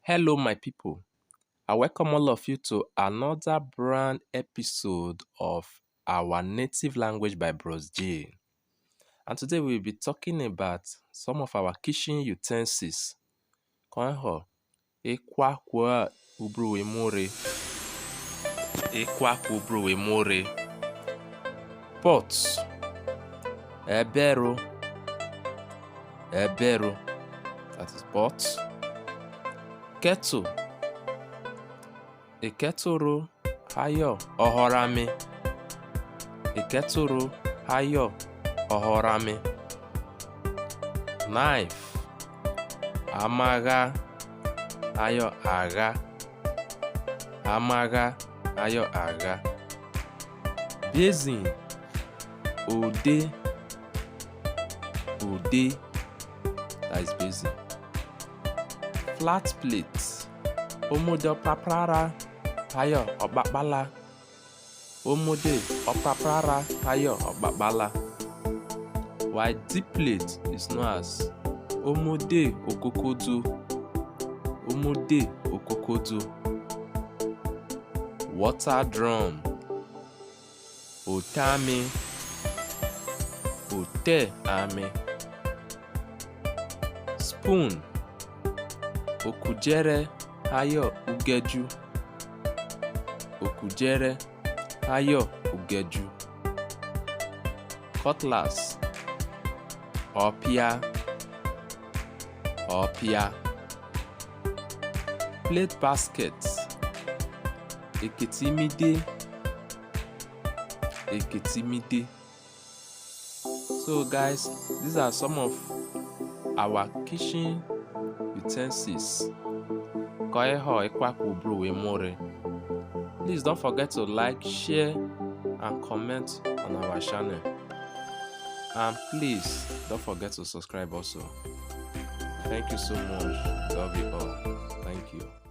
Hello, my people. I welcome all of you to another brand episode of our native language by Bros J. And today we'll be talking about some of our kitchen utensils. Konho, ekwa kwa ubruwe more. Ekwa kwa ubruwe more. Pots. Ebero. Ebero. That is pots. Kettle. Eketuru hayo ohorami. Eketuru hayo ohorami. Knife. Amaga hayo aga. Amaga hayo aga. Basin. Ode. Ode. That is basin. Flat plate. Omode paprara. Hayo obakbala. Omode opaprara hayo obakbala. While deep plate is known as omode okokodu. Omode okokodu. Water drum. Otame. Ote ame. Spoon. Okujere hayo ugeju. Okujere hayo ugeju. Cutlass. Opia. Opia. Plate basket. Eketimide. Eketimide. So guys, these are some of our kitchen utensils. Koeho ekwaku ubruwe more. Please don't forget to like, share, and comment on our channel. And please don't forget to subscribe also. Thank you so much. Love you all. Thank you.